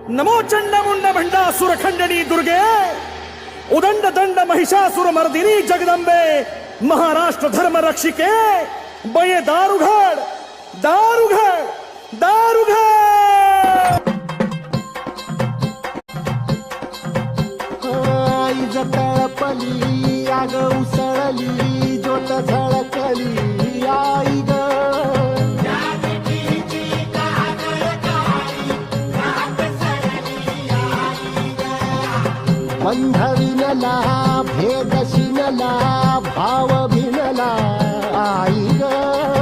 नमो चंडमुंड भंडासुर खंडनी दुर्गे, उदंड दंड महिषासुर मर्दिनी जगदंबे, महाराष्ट्र धर्म रक्षिके, बये दारुघड दारुघड दारुघड. आईज तळपली आग उसळली ज्योत झळकली आई ग. बंध विनला भेद शिनला भाव भिनला आई ग.